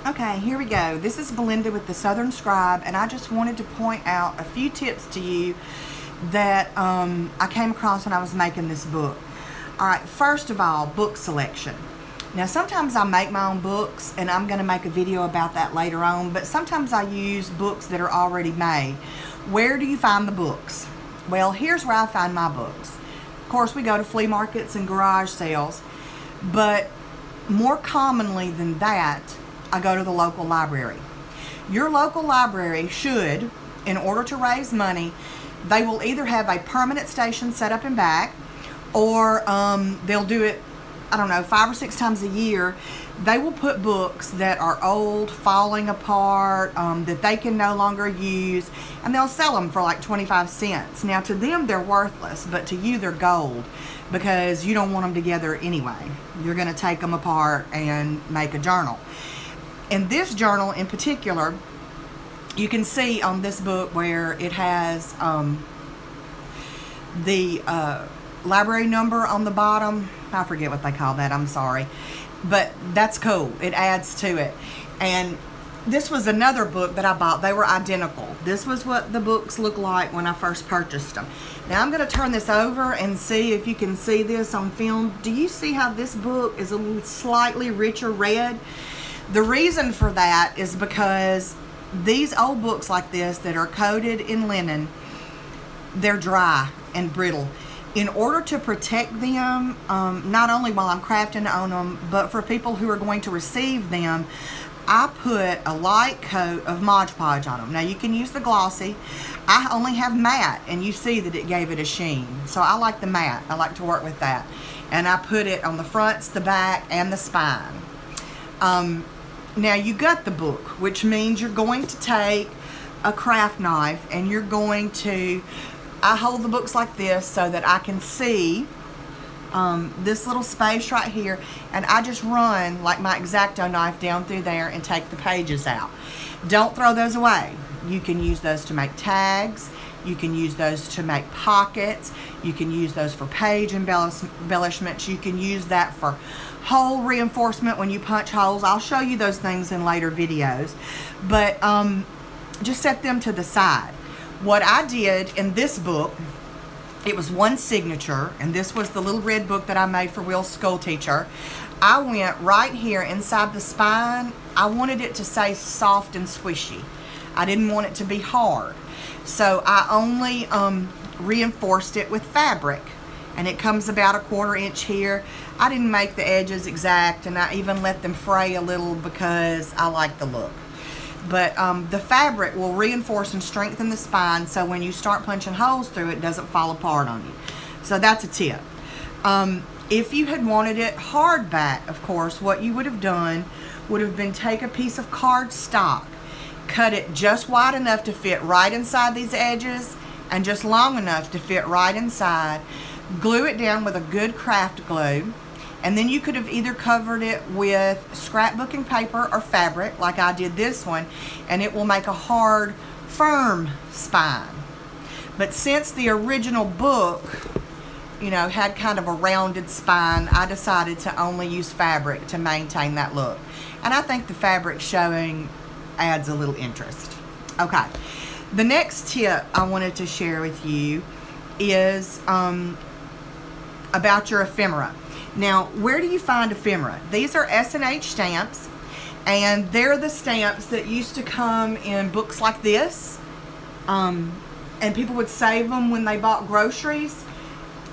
Okay, here we go. This is Belinda with the Southern Scribe, and I just wanted to point out a few tips to you that I came across when I was making this book. All right, first of all, book selection. Now, sometimes I make my own books, and I'm going to make a video about that later on, but sometimes I use books that are already made. Where do you find the books? Well, here's where I find my books. Of course, we go to flea markets and garage sales, but more commonly than that, I go to the local library. Your local library should, in order to raise money, they will either have a permanent station set up and back, or they'll do it, I don't know, 5 or 6 times a year. They will put books that are old, falling apart, that they can no longer use, and they'll sell them for like 25 cents. Now, to them, they're worthless, but to you, they're gold, because you don't want them together anyway. You're going to take them apart and make a journal. In this journal in particular, you can see on this book where it has the library number on the bottom. I forget what they call that, I'm sorry. But that's cool. It adds to it. And this was another book that I bought. They were identical. This was what the books looked like when I first purchased them. Now I'm going to turn this over and see if you can see this on film. Do you see how this book is a little slightly richer red? The reason for that is because these old books like this that are coated in linen, they're dry and brittle. In order to protect them, not only while I'm crafting on them, but for people who are going to receive them, I put a light coat of Mod Podge on them. Now you can use the glossy. I only have matte, and you see that it gave it a sheen. So I like the matte. I like to work with that. And I put it on the fronts, the back, and the spine. Now you got the book, which means you're going to take a craft knife and you're going to, I hold the books like this so that I can see this little space right here, and I just run like my X-Acto knife down through there and take the pages out. Don't throw those away. You can use those to make tags. You can use those to make pockets. You can use those for page embellishments. You can use that for hole reinforcement when you punch holes. I'll show you those things in later videos. But just set them to the side. What I did in this book, it was one signature, and this was the little red book that I made for Will's school teacher. I went right here inside the spine. I wanted it to say soft and squishy. I didn't want it to be hard. So I only reinforced it with fabric, and it comes about 1/4 inch here. I didn't make the edges exact, and I even let them fray a little because I like the look. But the fabric will reinforce and strengthen the spine, so when you start punching holes through it, doesn't fall apart on you. So that's a tip. If you had wanted it hardback, of course, what you would have done would have been take a piece of cardstock, cut it just wide enough to fit right inside these edges, and just long enough to fit right inside. Glue it down with a good craft glue, and then you could have either covered it with scrapbooking paper or fabric, like I did this one, and it will make a hard, firm spine. But since the original book, you know, had kind of a rounded spine, I decided to only use fabric to maintain that look. And I think the fabric showing adds a little interest. Okay, the next tip I wanted to share with you is about your ephemera. Now, where do you find ephemera? These are S&H stamps, and they're the stamps that used to come in books like this, and people would save them when they bought groceries,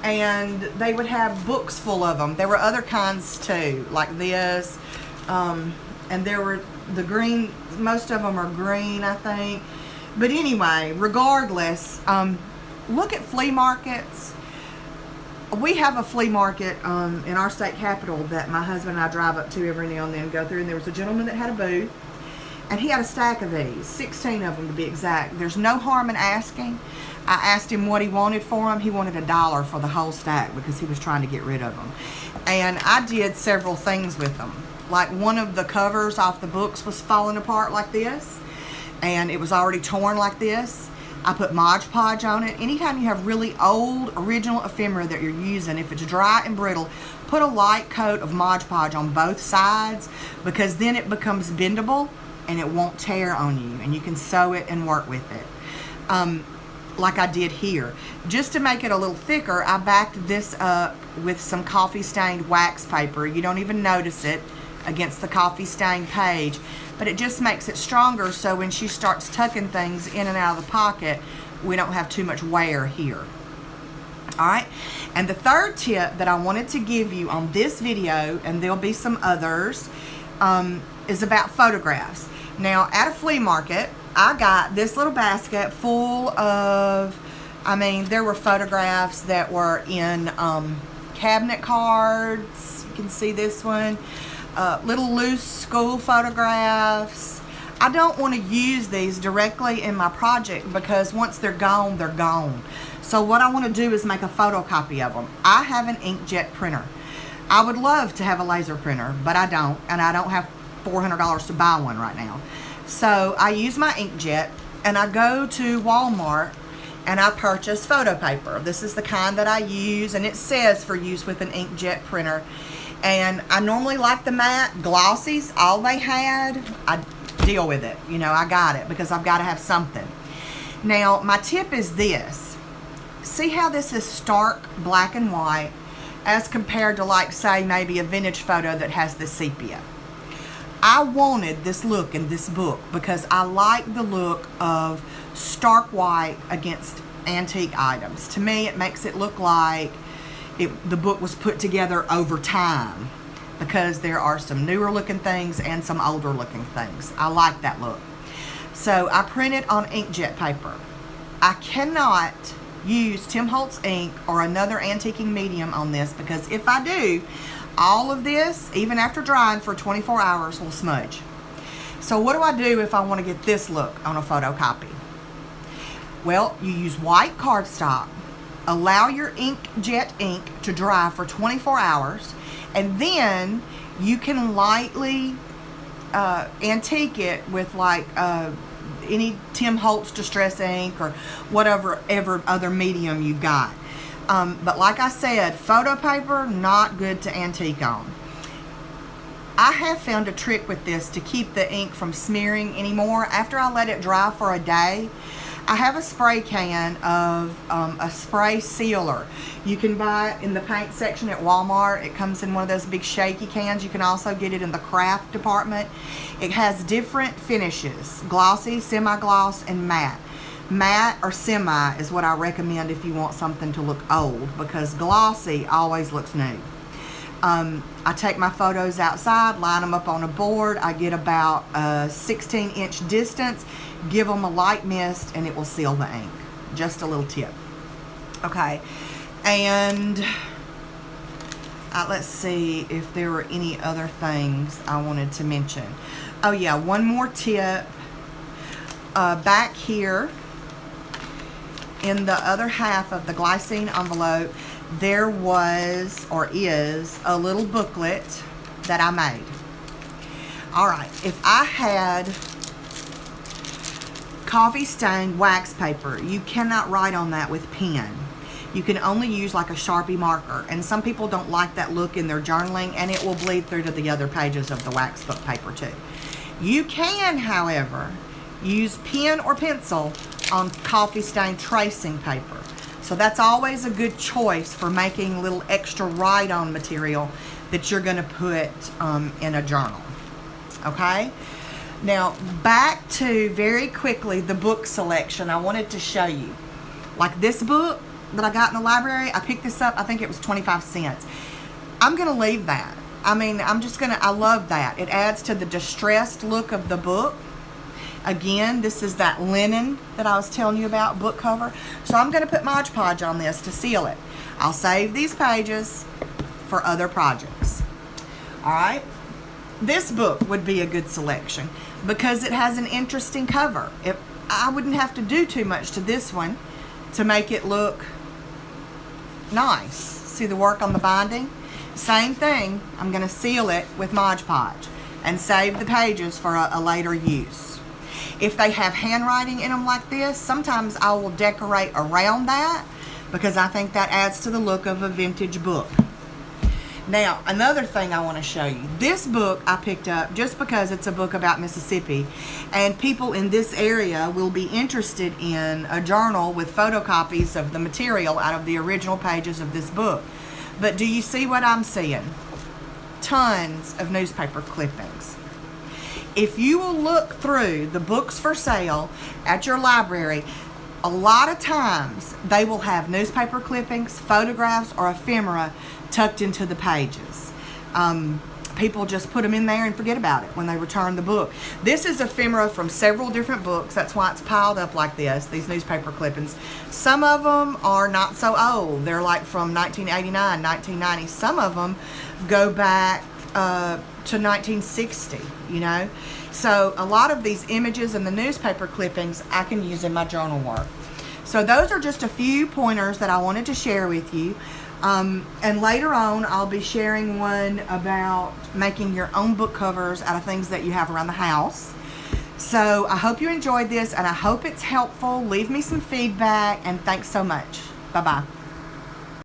and they would have books full of them. There were other kinds too, like this, and there were the green, most of them are green, I think. But anyway, regardless, look at flea markets. We have a flea market in our state capital that my husband and I drive up to every now and then, go through, and there was a gentleman that had a booth, and he had a stack of these, 16 of them to be exact. There's no harm in asking. I asked him what he wanted for them. He wanted $1 for the whole stack because he was trying to get rid of them. And I did several things with them. Like, one of the covers off the books was falling apart like this, and it was already torn like this. I put Mod Podge on it. Anytime you have really old, original ephemera that you're using, if it's dry and brittle, put a light coat of Mod Podge on both sides, because then it becomes bendable and it won't tear on you, and you can sew it and work with it. Like I did here. Just to make it a little thicker, I backed this up with some coffee stained wax paper. You don't even notice it against the coffee stained page, but it just makes it stronger, so when she starts tucking things in and out of the pocket, we don't have too much wear here. Alright, and the third tip that I wanted to give you on this video, and there'll be some others, is about photographs. Now, at a flea market, I got this little basket full of, there were photographs that were in cabinet cards. You can see this one. Little loose school photographs. I don't want to use these directly in my project, because once they're gone, they're gone. So what I want to do is make a photocopy of them. I have an inkjet printer. I would love to have a laser printer, but I don't, and I don't have $400 to buy one right now. So I use my inkjet, and I go to Walmart and I purchase photo paper. This is the kind that I use, and it says for use with an inkjet printer. And I normally like the matte glossies. All they had, I deal with it. You know, I got it because I've got to have something. Now, my tip is this. See how this is stark black and white as compared to, like, say, maybe a vintage photo that has the sepia. I wanted this look in this book because I like the look of stark white against antique items. To me, it makes it look like the book was put together over time, because there are some newer looking things and some older looking things. I like that look. So I printed on inkjet paper. I cannot use Tim Holtz ink or another antiquing medium on this, because if I do, all of this, even after drying for 24 hours, will smudge. So what do I do if I want to get this look on a photocopy? Well, you use white cardstock, allow your inkjet ink to dry for 24 hours, and then you can lightly antique it with like any Tim Holtz Distress ink or whatever other medium you've got. But like I said, photo paper, not good to antique on. I have found a trick with this to keep the ink from smearing anymore. After I let it dry for a day, I have a spray can of a spray sealer. You can buy it in the paint section at Walmart. It comes in one of those big shaky cans. You can also get it in the craft department. It has different finishes: glossy, semi-gloss, and matte. Matte or semi is what I recommend if you want something to look old, because glossy always looks new. I take my photos outside, line them up on a board. I get about a 16-inch distance, give them a light mist, and it will seal the ink. Just a little tip. Okay, and let's see if there were any other things I wanted to mention. Oh yeah, one more tip. Back here in the other half of the glycine envelope, there was, or is, a little booklet that I made. Alright, if I had coffee stained wax paper, you cannot write on that with pen. You can only use like a Sharpie marker, and some people don't like that look in their journaling, and it will bleed through to the other pages of the wax book paper too. You can, however, use pen or pencil on coffee stained tracing paper. So that's always a good choice for making a little extra write-on material that you're going to put in a journal. Okay? Now, back to, very quickly, the book selection I wanted to show you. Like this book that I got in the library, I picked this up, I think it was 25 cents. I'm going to leave that. I mean, I love that. It adds to the distressed look of the book. Again, this is that linen that I was telling you about, book cover. So I'm going to put Mod Podge on this to seal it. I'll save these pages for other projects. Alright? This book would be a good selection because it has an interesting cover. I wouldn't have to do too much to this one to make it look nice. See the work on the binding? Same thing. I'm going to seal it with Mod Podge and save the pages for a later use. If they have handwriting in them like this, sometimes I will decorate around that because I think that adds to the look of a vintage book. Now, another thing I want to show you. This book I picked up just because it's a book about Mississippi, and people in this area will be interested in a journal with photocopies of the material out of the original pages of this book. But do you see what I'm seeing? Tons of newspaper clippings. If you will look through the books for sale at your library, a lot of times they will have newspaper clippings, photographs, or ephemera tucked into the pages. People just put them in there and forget about it when they return the book. This is ephemera from several different books. That's why it's piled up like this, these newspaper clippings. Some of them are not so old. They're like from 1989, 1990. Some of them go back to 1960, you know. So a lot of these images and the newspaper clippings I can use in my journal work. So those are just a few pointers that I wanted to share with you. And later on, I'll be sharing one about making your own book covers out of things that you have around the house. So I hope you enjoyed this, and I hope it's helpful. Leave me some feedback, and thanks so much. Bye-bye.